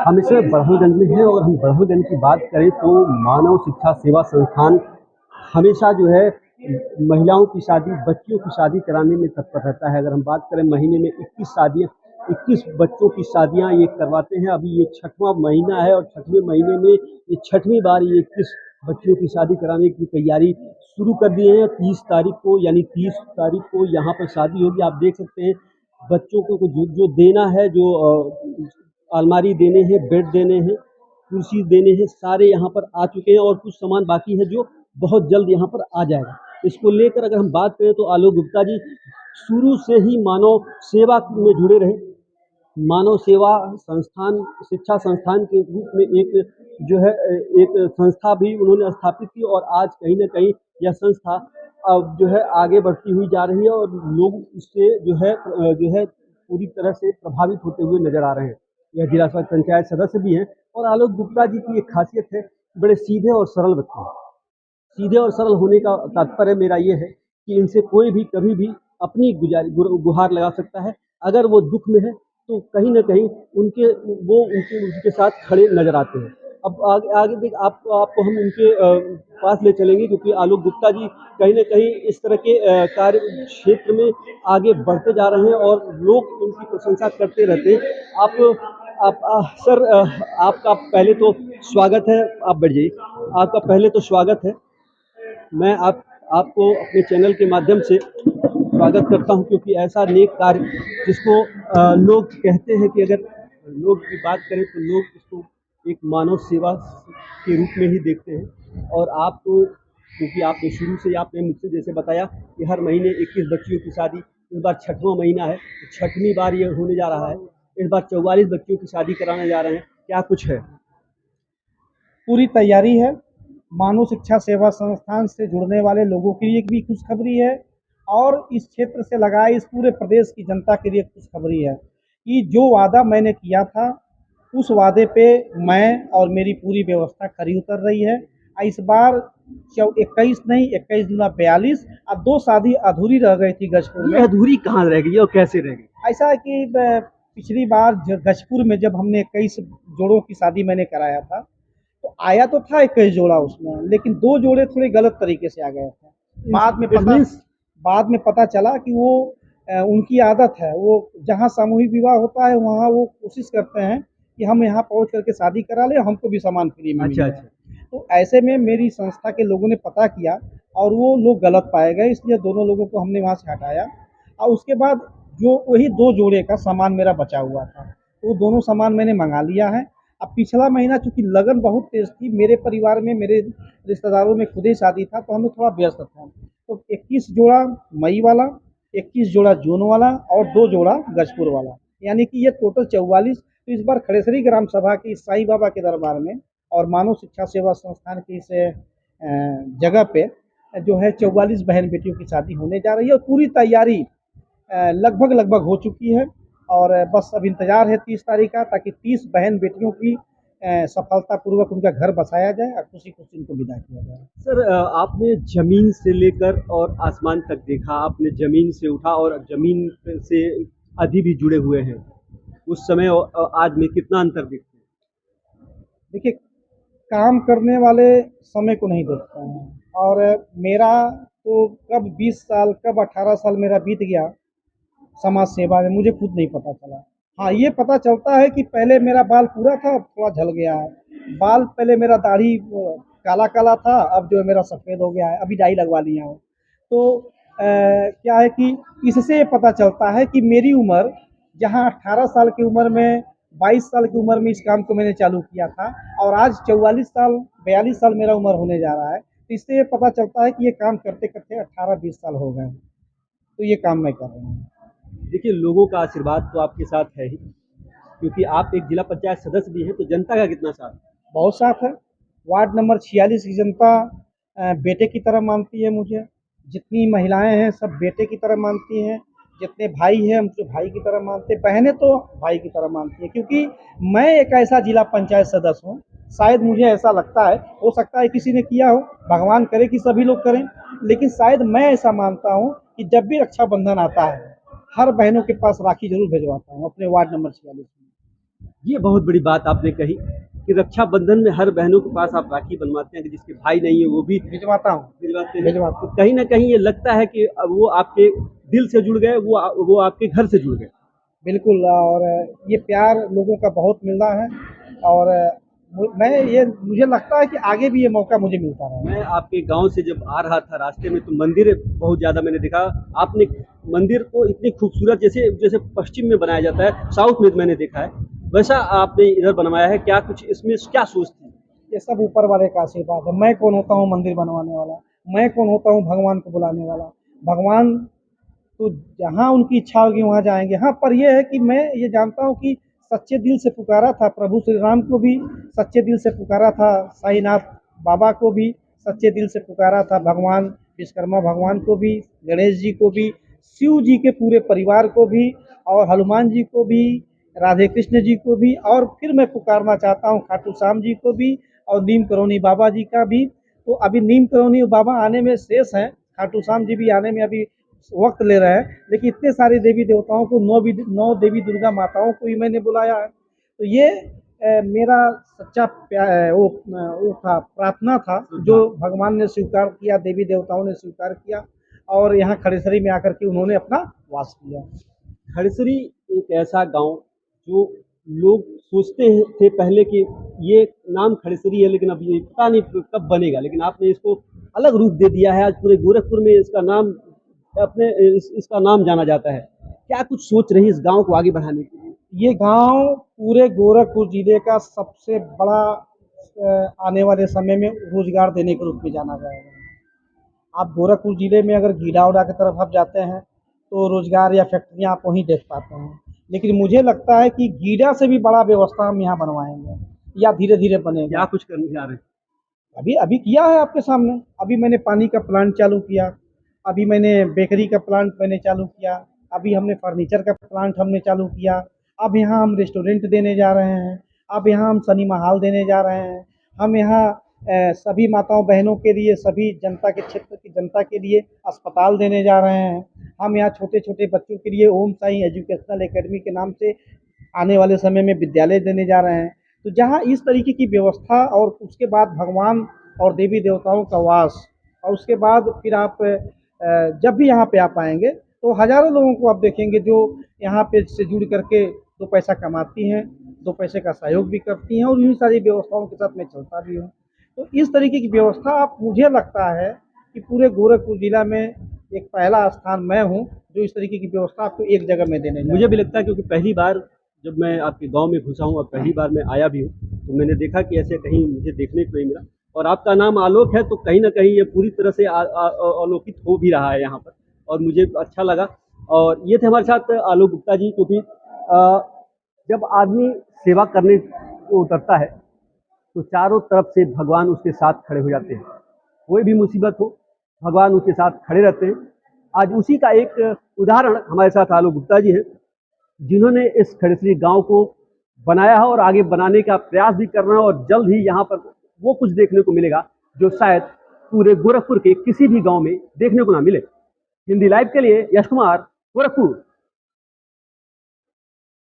हम इस समय बड़हलगंज में हैं और हम बड़हलगंज की बात करें तो मानव शिक्षा सेवा संस्थान हमेशा जो है महिलाओं की शादी, बच्चियों की शादी कराने में तत्पर रहता है। अगर हम बात करें महीने में 21 शादियाँ 21 बच्चों की शादियाँ ये करवाते हैं। अभी ये 6वां महीना है और 6वें महीने में ये 6वीं बार ये 21 बच्चियों की शादी कराने की तैयारी शुरू कर दिए हैं। 30 तारीख को यानी 30 तारीख को यहाँ पर शादी होगी। आप देख सकते हैं बच्चों को जो देना है, जो अलमारी देने हैं, बेड देने हैं, कुर्सी देने हैं, सारे यहाँ पर आ चुके हैं और कुछ सामान बाकी है जो बहुत जल्द यहाँ पर आ जाएगा। इसको लेकर अगर हम बात करें तो आलोक गुप्ता जी शुरू से ही मानव सेवा में जुड़े रहे। मानव सेवा संस्थान शिक्षा संस्थान के रूप में एक संस्था भी उन्होंने स्थापित की और आज कहीं न कहीं यह संस्था अब जो है आगे बढ़ती हुई जा रही है और लोग इससे जो है पूरी तरह से प्रभावित होते हुए नज़र आ रहे हैं। यह जिला पंचायत सदस्य भी हैं और आलोक गुप्ता जी की एक खासियत है, बड़े सीधे और सरल व्यक्ति हैं। सीधे और सरल होने का तात्पर्य मेरा ये है कि इनसे कोई भी कभी भी अपनी गुहार लगा सकता है। अगर वो दुख में है तो कहीं न कहीं उनके साथ खड़े नज़र आते हैं। अब आगे देख आपको हम उनके पास ले चलेंगे क्योंकि आलोक गुप्ता जी कहीं न कहीं इस तरह के कार्य क्षेत्र में आगे बढ़ते जा रहे हैं और लोग उनकी प्रशंसा करते रहते हैं। सर, आपका पहले तो स्वागत है। आप बैठ जाइए। आपका पहले तो स्वागत है। मैं आपको अपने चैनल के माध्यम से स्वागत करता हूं क्योंकि ऐसा नेक कार्य जिसको लोग कहते हैं कि अगर लोग की बात करें तो लोग इसको एक मानव सेवा के रूप में ही देखते हैं और आप तो क्योंकि आपने शुरू से आपने मुझसे जैसे बताया कि हर महीने 21 बच्चियों की शादी, इस बार 6वां महीना है, 6वीं बार ये होने जा रहा है। इस बार 44 बच्चियों की शादी कराने जा रहे हैं। क्या कुछ है? पूरी तैयारी है। मानव शिक्षा सेवा संस्थान से जुड़ने वाले लोगों के लिए भी खुशखबरी है और इस क्षेत्र से लगाए इस पूरे प्रदेश की जनता के लिए खुशखबरी है कि जो वादा मैंने किया था उस वादे पे मैं और मेरी पूरी व्यवस्था खरी उतर रही है। इस बार 21 नहीं 21 दूना 42 और 2 शादी अधूरी रह गई थी गजपुर में। ये अधूरी कहाँ रह गई और कैसे रह गई? ऐसा है कि पिछली बार गजपुर में जब हमने 21 जोड़ों की शादी मैंने कराया था तो आया तो था 21 जोड़ा उसमें, लेकिन 2 जोड़े थोड़े गलत तरीके से आ गए थे। बाद में पता चला कि वो उनकी आदत है, वो जहाँ सामूहिक विवाह होता है वहाँ वो कोशिश करते हैं कि हम यहाँ पहुँच करके शादी करा लें, हमको भी सामान फ्री में मिल अच्छा, जाए। अच्छा। तो ऐसे में मेरी संस्था के लोगों ने पता किया और वो लोग गलत पाए गए, इसलिए दोनों लोगों को हमने वहाँ से हटाया और उसके बाद जो वही 2 जोड़े का सामान मेरा बचा हुआ था, तो वो दोनों सामान मैंने मँगा लिया है। अब पिछला महीना चूँकि लगन बहुत तेज़ थी, मेरे परिवार में मेरे रिश्तेदारों में खुद ही शादी था, तो हम लोग थोड़ा व्यस्त थे। तो 21 जोड़ा मई वाला, 21 जोड़ा जून वाला और 2 जोड़ा गजपुर वाला, यानी कि ये टोटल 44। तो इस बार खड़ेसरी ग्राम सभा की साईं बाबा के दरबार में और मानव शिक्षा सेवा संस्थान की इस जगह पे जो है 44 बहन बेटियों की शादी होने जा रही है और पूरी तैयारी लगभग हो चुकी है और बस अब इंतज़ार है 30 तारीख का, ताकि 30 बहन बेटियों की सफलतापूर्वक उनका घर बसाया जाए और खुशी-खुशी उनको विदा किया जाए। सर, आपने ज़मीन से लेकर और आसमान तक देखा, आपने ज़मीन से उठा और ज़मीन से अभी भी जुड़े हुए हैं। उस समय और आज में कितना अंतर दिखता है? देखिए, काम करने वाले समय को नहीं देखते हैं और मेरा तो कब 20 साल, कब 18 साल मेरा बीत गया समाज सेवा में, मुझे खुद नहीं पता चला। हाँ, ये पता चलता है कि पहले मेरा बाल पूरा था, अब थोड़ा झड़ गया है। बाल पहले मेरा दाढ़ी काला-काला था, अब जो है मेरा सफ़ेद हो गया है, अभी डाई लगवा लिया हूँ। तो क्या है कि इससे ये पता चलता है कि मेरी उम्र जहाँ 18 साल की उम्र में, 22 साल की उम्र में इस काम को मैंने चालू किया था और आज 44 साल, 42 साल मेरा उम्र होने जा रहा है। तो इससे ये पता चलता है कि ये काम करते-करते 18-20 साल हो गए हैं। तो ये काम मैं कर रहा हूँ। देखिए, लोगों का आशीर्वाद तो आपके साथ है ही, क्योंकि आप एक जिला पंचायत सदस्य भी हैं, तो जनता का कितना साथ है? बहुत साथ है। वार्ड नंबर 46 की जनता बेटे की तरह मानती है मुझे। जितनी महिलाएँ हैं सब बेटे की तरह मानती हैं। जितने भाई हैं मुझे भाई की तरह मानते हैं। बहनें तो भाई की तरह मानती हैं, क्योंकि मैं एक ऐसा जिला पंचायत सदस्य हूँ, शायद मुझे ऐसा लगता है, हो सकता है किसी ने किया हो, भगवान करे कि सभी लोग करें, लेकिन शायद मैं ऐसा मानता हूँ कि जब भी रक्षाबंधन आता है, हर बहनों के पास राखी ज़रूर भिजवाता हूँ अपने वार्ड नंबर 46 में। ये बहुत बड़ी बात आपने कही कि रक्षाबंधन में हर बहनों के पास आप राखी बनवाते हैं कि जिसके भाई नहीं है वो भी भिजवाता हूँ। भिजवाते हैं। भिजवाता तो हूँ। कहीं ना कहीं ये लगता है कि अब वो आपके दिल से जुड़ गए, वो आपके घर से जुड़ गए। बिल्कुल। और ये प्यार लोगों का बहुत मिल रहा है। और मुझे लगता है कि आगे भी ये मौका मुझे मिलता रहेगा। मैं आपके गांव से जब आ रहा था रास्ते में तो मंदिर बहुत ज़्यादा मैंने देखा। आपने मंदिर को इतनी खूबसूरत, जैसे जैसे पश्चिम में बनाया जाता है, साउथ में मैंने देखा है, वैसा आपने इधर बनवाया है। क्या कुछ इसमें क्या सोच थी? ये सब ऊपर वाले का आशीर्वाद है। मैं कौन होता हूँ मंदिर बनवाने वाला? मैं कौन होता हूँ भगवान को बुलाने वाला? भगवान तो जहाँ उनकी इच्छा होगी वहाँ जाएंगे। हाँ, पर यह है कि मैं ये जानता हूँ कि सच्चे दिल से पुकारा था प्रभु श्री राम को भी, सच्चे दिल से पुकारा था साईनाथ बाबा को भी, सच्चे दिल से पुकारा था भगवान विश्वकर्मा भगवान को भी, गणेश जी को भी, शिव जी के पूरे परिवार को भी, और हनुमान जी को भी, राधे कृष्ण जी को भी, और फिर मैं पुकारना चाहता हूँ खाटू श्याम जी को भी, और नीम करौनी बाबा जी का भी। तो अभी नीम करौनी बाबा आने में शेष हैं, खाटू श्याम जी भी आने में अभी वक्त ले रहे हैं, लेकिन इतने सारे देवी देवताओं को, नौ देवी दुर्गा माताओं को ही मैंने बुलाया है। तो ये मेरा सच्चा वो था, प्रार्थना था, जो भगवान ने स्वीकार किया, देवी देवताओं ने स्वीकार किया, और यहाँ खड़ेसरी में आकर के उन्होंने अपना वास किया। खड़सरी एक ऐसा गांव जो लोग सोचते थे पहले कि ये नाम खड़सरी है, लेकिन अब ये पता नहीं कब बनेगा, लेकिन आपने इसको अलग रूप दे दिया है। आज पूरे गोरखपुर में इसका नाम इसका नाम जाना जाता है। क्या कुछ सोच रही है इस गांव को आगे बढ़ाने के लिए? ये गांव पूरे गोरखपुर जिले का सबसे बड़ा आने वाले समय में रोजगार देने के रूप में जाना जाएगा। आप गोरखपुर जिले में अगर गीडा उड़ा की तरफ आप जाते हैं तो रोजगार या फैक्ट्रियां आप वहीं देख पाते हैं, लेकिन मुझे लगता है कि गीडा से भी बड़ा व्यवस्था हम यहाँ बनवाएंगे, या धीरे धीरे बनेगा। क्या कुछ करने जा रहे हैं? अभी अभी किया है आपके सामने। अभी मैंने पानी का प्लांट चालू किया, अभी मैंने बेकरी का प्लांट मैंने चालू किया, अभी हमने फर्नीचर का प्लांट हमने चालू किया, अब यहाँ हम रेस्टोरेंट देने जा रहे हैं, अब यहाँ हम सिनेमा हॉल देने जा रहे हैं, हम यहाँ सभी माताओं बहनों के लिए, सभी जनता के क्षेत्र की जनता के लिए अस्पताल देने जा रहे हैं, हम यहाँ छोटे छोटे बच्चों के लिए ओम साई एजुकेशनल एकेडमी के नाम से आने वाले समय में विद्यालय देने जा रहे हैं। तो जहाँ इस तरीके की व्यवस्था, और उसके बाद भगवान और देवी देवताओं का वास, और उसके बाद फिर आप जब भी यहाँ पे आप आएंगे तो हज़ारों लोगों को आप देखेंगे जो यहाँ पे से जुड़ करके दो पैसा कमाती हैं, दो पैसे का सहयोग भी करती हैं, और इन्हीं सारी व्यवस्थाओं के साथ मैं चलता भी हूँ। तो इस तरीके की व्यवस्था, आप मुझे लगता है कि पूरे गोरखपुर जिला में एक पहला स्थान मैं हूँ जो इस तरीके की व्यवस्था आपको एक जगह में देने जा मुझे रहा भी हूँ। लगता है, क्योंकि पहली बार जब मैं आपके गांव में घुसा हूं और पहली बार मैं आया भी हूं, तो मैंने देखा कि ऐसे कहीं मुझे देखने को नहीं मिला। और आपका नाम आलोक है, तो कहीं ना कहीं ये पूरी तरह से अलोकित हो भी रहा है यहाँ पर, और मुझे अच्छा लगा। और ये थे हमारे साथ आलोक गुप्ता जी। क्योंकि जब आदमी सेवा करने को उतरता है तो चारों तरफ से भगवान उसके साथ खड़े हो जाते हैं। कोई भी मुसीबत हो, भगवान उसके साथ खड़े रहते हैं। आज उसी का एक उदाहरण हमारे साथ आलोक गुप्ता जी हैं, जिन्होंने इस खड़सरी गांव को बनाया है और आगे बनाने का प्रयास भी कर रहे हैं। और जल्द ही यहाँ पर वो कुछ देखने को मिलेगा जो शायद पूरे गोरखपुर के किसी भी गांव में देखने को ना मिले। हिंदी लाइव के लिए यश कुमार, गोरखपुर।